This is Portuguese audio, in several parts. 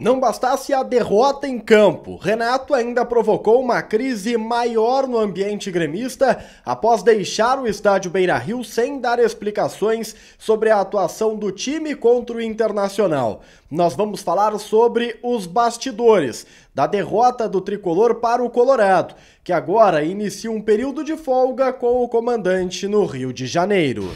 Não bastasse a derrota em campo, Renato ainda provocou uma crise maior no ambiente gremista após deixar o estádio Beira-Rio sem dar explicações sobre a atuação do time contra o Internacional. Nós vamos falar sobre os bastidores da derrota do tricolor para o Colorado, que agora inicia um período de folga com o comandante no Rio de Janeiro.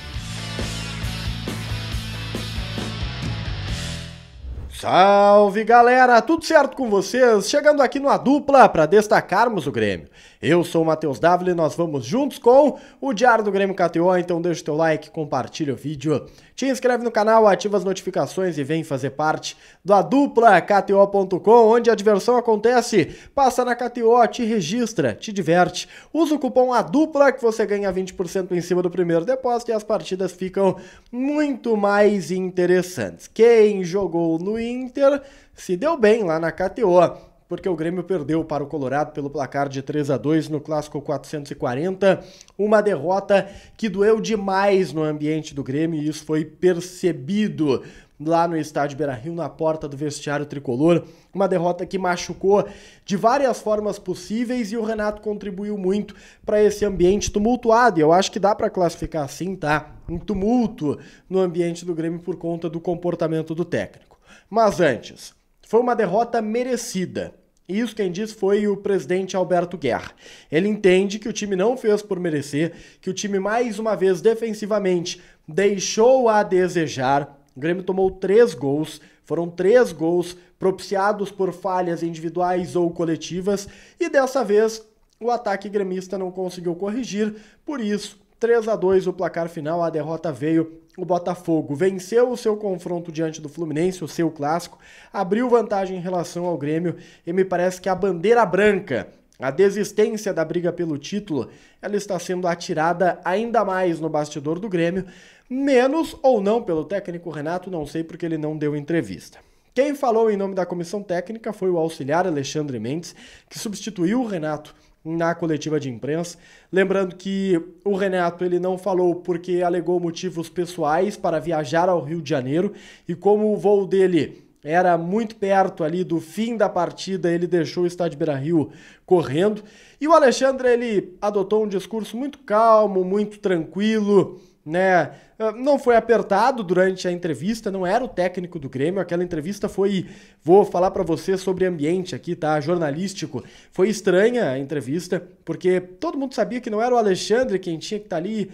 Salve galera, tudo certo com vocês? Chegando aqui no A Dupla para destacarmos o Grêmio. Eu sou o Matheus Dávila e nós vamos juntos com o Diário do Grêmio KTO, então deixa o teu like, compartilha o vídeo, te inscreve no canal, ativa as notificações e vem fazer parte do A Dupla KTO.com, onde a diversão acontece. Passa na KTO, te registra, te diverte, usa o cupom A Dupla que você ganha 20% em cima do primeiro depósito e as partidas ficam muito mais interessantes. Quem jogou no Inter se deu bem lá na KTO, porque o Grêmio perdeu para o Colorado pelo placar de 3-2 no Clássico 440, uma derrota que doeu demais no ambiente do Grêmio e isso foi percebido lá no estádio Beira-Rio, na porta do vestiário tricolor, uma derrota que machucou de várias formas possíveis e o Renato contribuiu muito para esse ambiente tumultuado, e eu acho que dá para classificar assim, tá? Um tumulto no ambiente do Grêmio por conta do comportamento do técnico. Mas antes, foi uma derrota merecida. Isso quem disse foi o presidente Alberto Guerra. Ele entende que o time não fez por merecer, que o time mais uma vez defensivamente deixou a desejar. O Grêmio tomou 3 gols, foram 3 gols propiciados por falhas individuais ou coletivas e dessa vez o ataque gremista não conseguiu corrigir, por isso 3-2 o placar final, a derrota veio. O Botafogo venceu o seu confronto diante do Fluminense, o seu clássico, abriu vantagem em relação ao Grêmio e me parece que a bandeira branca, a desistência da briga pelo título, ela está sendo atirada ainda mais no bastidor do Grêmio, menos ou não pelo técnico Renato, não sei porque ele não deu entrevista. Quem falou em nome da comissão técnica foi o auxiliar Alexandre Mendes, que substituiu o Renato na coletiva de imprensa. Lembrando que o Renato ele não falou porque alegou motivos pessoais para viajar ao Rio de Janeiro e como o voo dele era muito perto ali do fim da partida, ele deixou o estádio Beira-Rio correndo. E o Alexandre ele adotou um discurso muito calmo, muito tranquilo, né? Não foi apertado durante a entrevista, não era o técnico do Grêmio, aquela entrevista foi, vou falar pra você sobre ambiente aqui, tá, jornalístico, foi estranha a entrevista, porque todo mundo sabia que não era o Alexandre quem tinha que estar ali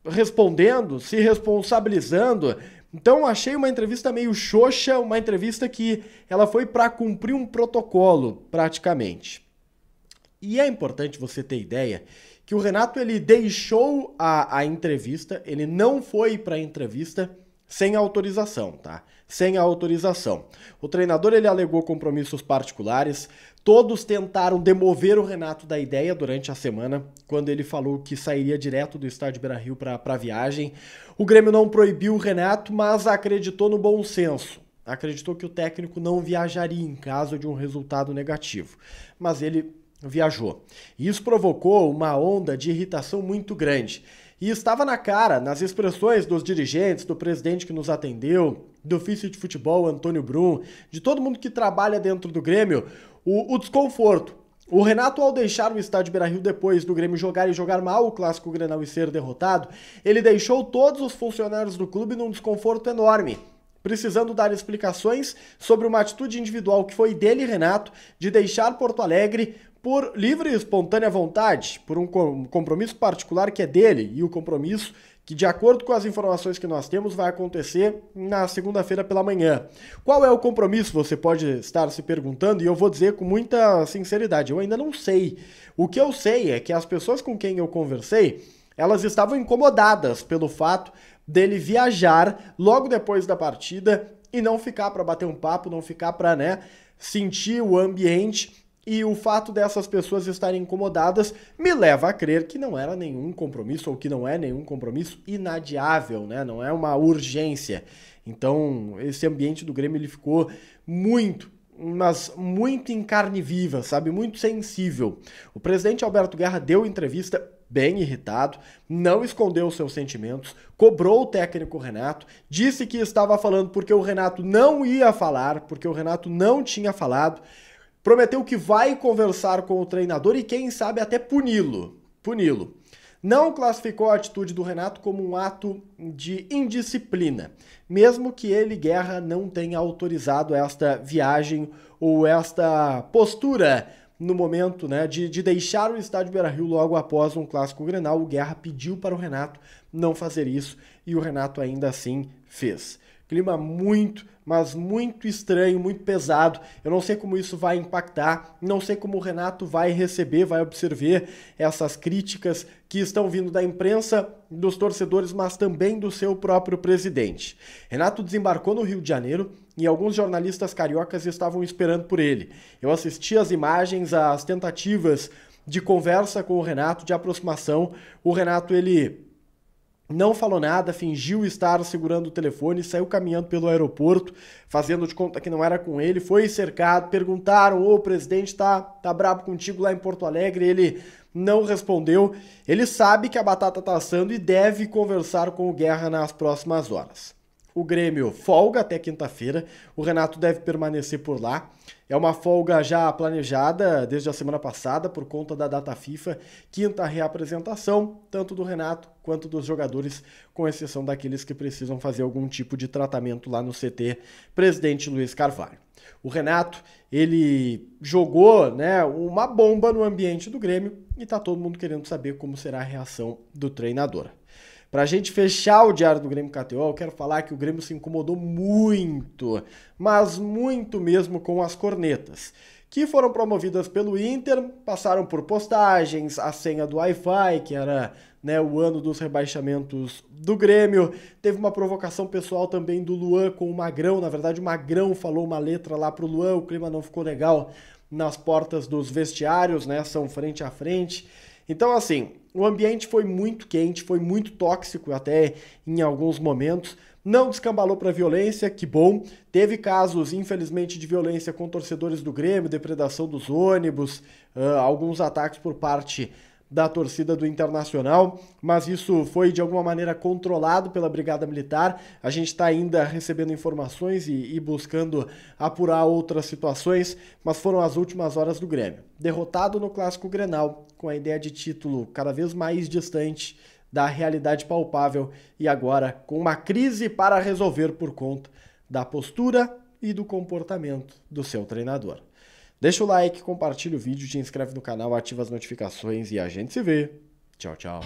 respondendo, se responsabilizando, então achei uma entrevista meio xoxa, uma entrevista que ela foi pra cumprir um protocolo, praticamente. E é importante você ter ideia que o Renato ele deixou a entrevista, ele não foi para a entrevista sem autorização, tá? Sem autorização. O treinador ele alegou compromissos particulares, todos tentaram demover o Renato da ideia durante a semana, quando ele falou que sairia direto do estádio Beira-Rio para a viagem. O Grêmio não proibiu o Renato, mas acreditou no bom senso. Acreditou que o técnico não viajaria em caso de um resultado negativo. Mas ele viajou. E isso provocou uma onda de irritação muito grande. E estava na cara, nas expressões dos dirigentes, do presidente que nos atendeu, do oficial de futebol, Antônio Brum, de todo mundo que trabalha dentro do Grêmio, o desconforto. O Renato, ao deixar o estádio Beira-Rio depois do Grêmio jogar e jogar mal o Clássico Grenal e ser derrotado, ele deixou todos os funcionários do clube num desconforto enorme, precisando dar explicações sobre uma atitude individual que foi dele, Renato, de deixar Porto Alegre por livre e espontânea vontade, por um compromisso particular que é dele, e o compromisso que, de acordo com as informações que nós temos, vai acontecer na segunda-feira pela manhã. Qual é o compromisso, você pode estar se perguntando, e eu vou dizer com muita sinceridade, eu ainda não sei. O que eu sei é que as pessoas com quem eu conversei, elas estavam incomodadas pelo fato dele viajar logo depois da partida e não ficar para bater um papo, não ficar para, né, sentir o ambiente. E o fato dessas pessoas estarem incomodadas me leva a crer que não era nenhum compromisso, ou que não é nenhum compromisso inadiável, né? Não é uma urgência. Então, esse ambiente do Grêmio ele ficou muito, mas muito em carne viva, sabe? Muito sensível. O presidente Alberto Guerra deu entrevista bem irritado, não escondeu seus sentimentos, cobrou o técnico Renato, disse que estava falando porque o Renato não ia falar, porque o Renato não tinha falado, prometeu que vai conversar com o treinador e quem sabe até puni-lo. Não classificou a atitude do Renato como um ato de indisciplina, mesmo que ele, Guerra, não tenha autorizado esta viagem ou esta postura no momento, né, de deixar o estádio Beira-Rio logo após um clássico Grenal. O Guerra pediu para o Renato não fazer isso e o Renato ainda assim fez. Clima muito, mas muito estranho, muito pesado. Eu não sei como isso vai impactar, não sei como o Renato vai receber, vai observar essas críticas que estão vindo da imprensa, dos torcedores, mas também do seu próprio presidente. Renato desembarcou no Rio de Janeiro e alguns jornalistas cariocas estavam esperando por ele. Eu assisti as imagens, as tentativas de conversa com o Renato, de aproximação. O Renato, ele não falou nada, fingiu estar segurando o telefone, saiu caminhando pelo aeroporto, fazendo de conta que não era com ele, foi cercado, perguntaram, o presidente tá brabo contigo lá em Porto Alegre, ele não respondeu. Ele sabe que a batata tá assando e deve conversar com o Guerra nas próximas horas. O Grêmio folga até quinta-feira, o Renato deve permanecer por lá. É uma folga já planejada desde a semana passada por conta da data FIFA, quinta reapresentação, tanto do Renato quanto dos jogadores, com exceção daqueles que precisam fazer algum tipo de tratamento lá no CT Presidente Luiz Carvalho. O Renato, ele jogou, né, uma bomba no ambiente do Grêmio e tá todo mundo querendo saber como será a reação do treinador. Pra gente fechar o Diário do Grêmio KTO, eu quero falar que o Grêmio se incomodou muito, mas muito mesmo com as cornetas, que foram promovidas pelo Inter, passaram por postagens, a senha do Wi-Fi, que era, né, o ano dos rebaixamentos do Grêmio. Teve uma provocação pessoal também do Luan com o Magrão. Na verdade, o Magrão falou uma letra lá pro Luan, o clima não ficou legal nas portas dos vestiários, né, são frente a frente. Então, assim, o ambiente foi muito quente, foi muito tóxico até em alguns momentos. Não descambalou para violência, que bom. Teve casos, infelizmente, de violência com torcedores do Grêmio, depredação dos ônibus, alguns ataques por parte da torcida do Internacional, mas isso foi de alguma maneira controlado pela Brigada Militar. A gente está ainda recebendo informações e buscando apurar outras situações, mas foram as últimas horas do Grêmio. Derrotado no Clássico Grenal, com a ideia de título cada vez mais distante da realidade palpável e agora com uma crise para resolver por conta da postura e do comportamento do seu treinador. Deixa o like, compartilha o vídeo, te inscreve no canal, ativa as notificações e a gente se vê. Tchau, tchau.